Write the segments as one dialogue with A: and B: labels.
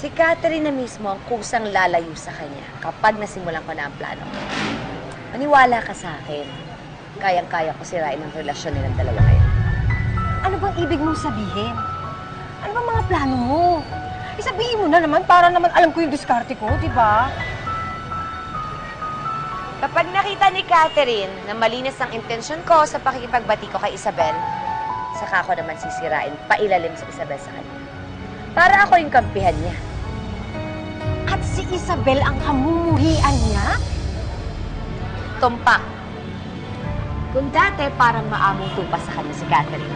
A: Si Catherine na mismo ang kusang lalayo sa kanya kapag nasimulan ko na ang plano ko. Maniwala ka sa akin. Kayang-kaya ko sirain ang relasyon nilang dalawa ngayon.
B: Ano bang ibig mong sabihin? Ano bang mga plano mo? Isabihin mo na naman para naman alam ko yung diskarte ko, di ba?
A: Kapag nakita ni Catherine na malinis ang intensyon ko sa pakikipagbati ko kay Isabel, saka ko naman sisirain pailalim si Isabel sa kanya. Para ako yung kampihan niya.
B: At si Isabel ang kamumuhian niya?
A: Tumpak. Kung dati parang maamong tupa sa kanya si Catherine,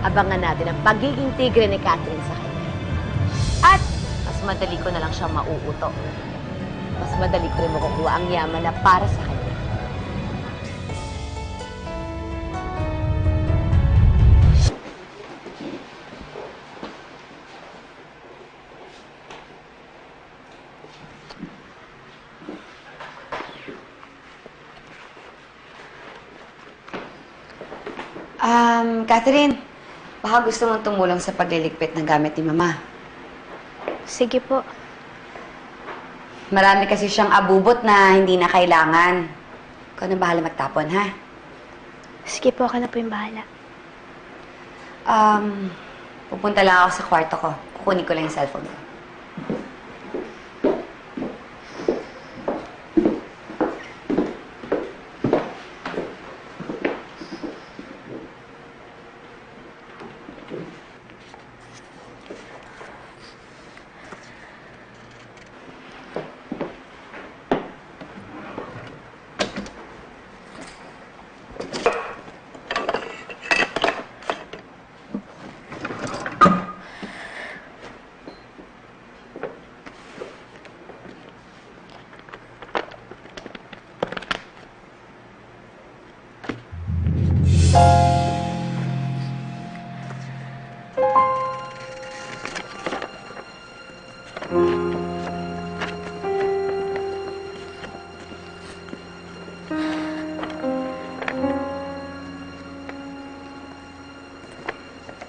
A: abangan natin ang pagiging tigre ni Catherine sa kanya. At mas madali ko na lang siyang mauuto. Mas madali ko rin makukuha ang yaman na para sa kanya. Catherine, baka gusto mong tumulong sa pagliligpit ng gamit ni Mama.
C: Sige po.
A: Marami kasi siyang abubot na hindi na kailangan. Ikaw na bahala magtapon, ha?
C: Sige po, ako na po yung bahala.
A: Pupunta lang ako sa kwarto ko. Kukunin ko lang yung cellphone ko.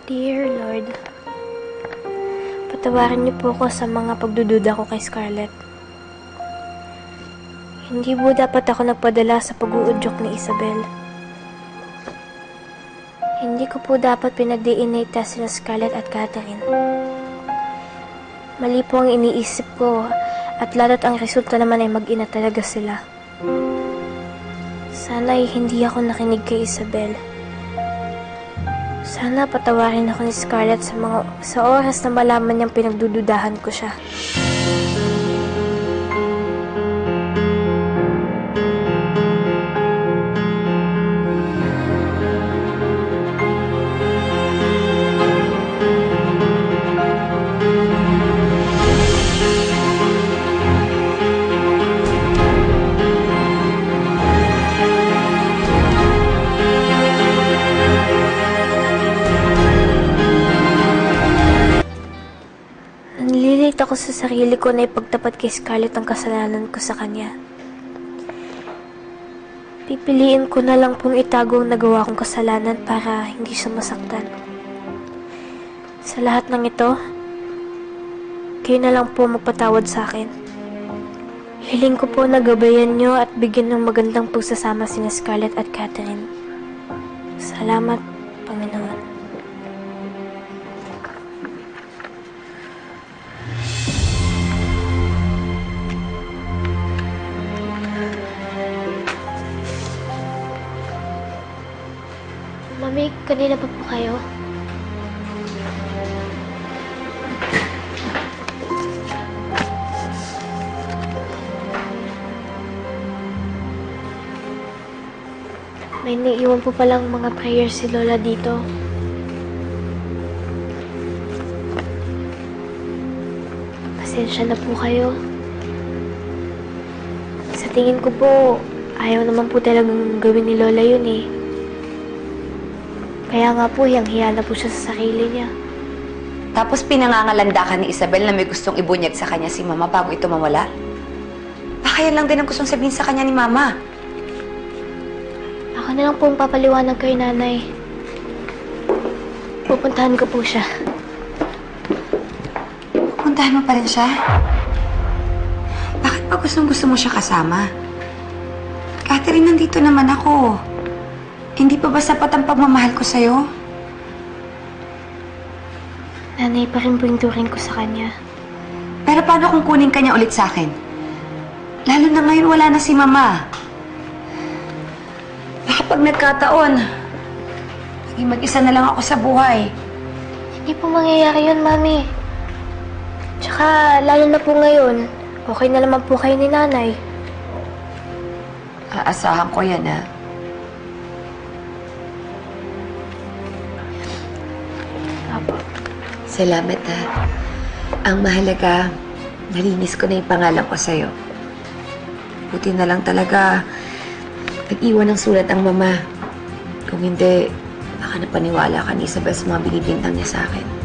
C: Dear Lord, patawarin niyo po ako sa mga pagdududa ko kay Scarlett. Hindi po dapat ako nagpadala sa pag-uudyok ni Isabel. Hindi ko po dapat pinag-DNA test sila Scarlett at Catherine. Mali po ang iniisip ko at lalo't ang resulta naman ay mag-ina talaga sila. Sana ay hindi ako nakinig kay Isabel. Sana patawarin ako ni Scarlett sa oras na malaman niyang pinagdududahan ko siya. Nalilate ako sa sarili ko na ipagtapat kay Scarlett ang kasalanan ko sa kanya. Pipiliin ko na lang pong itago ang nagawa kong kasalanan para hindi siya masaktan. Sa lahat ng ito, kayo na lang po magpatawad sa akin. Hiling ko po na gabayan niyo at bigyan ng magandang pagsasama sina Scarlett at Catherine. Salamat, Panginoon. Mami, kanina pa po kayo? May naiiwan po palang mga prayers si Lola dito. Pasensya na po kayo. Sa tingin ko po, ayaw naman po talagang gawin ni Lola yun eh. Kaya nga po, hiyang-hiya na po siya sa sarili niya.
A: Tapos pinangangalanda ka ni Isabel na may gustong ibunyag sa kanya si Mama bago ito mawala? Baka yan lang din ang gustong sabihin sa kanya ni Mama.
C: Ako na lang po ang papaliwanag kay Nanay. Pupuntahan ko po siya.
A: Huwag mo
D: pupuntahan mo pa rin siya? Bakit pa gustong-gusto mo siya kasama? Catherine, nandito naman ako. Hindi pa ba sapat ang pagmamahal ko sa'yo?
C: Nanay pa rin po yung turing ko sa kanya.
D: Pero paano kung kunin ka niya ulit sa akin? Lalo na ngayon wala na si Mama. Baka pag nagkataon, maging mag-isa na lang ako sa buhay.
C: Hindi po mangyayari yun, Mami. Tsaka, lalo na po ngayon, okay na naman po kayo ni Nanay.
D: Aasahan ko yan, ha?
C: Apo.
D: Salamat, ha? Ang mahalaga, nalinis ko na yung pangalan ko sa'yo. Buti na lang talaga, nag-iwan ng sulat ang Mama. Kung hindi, baka napaniwala ka ni Isabel sa mga binibintang niya sa akin.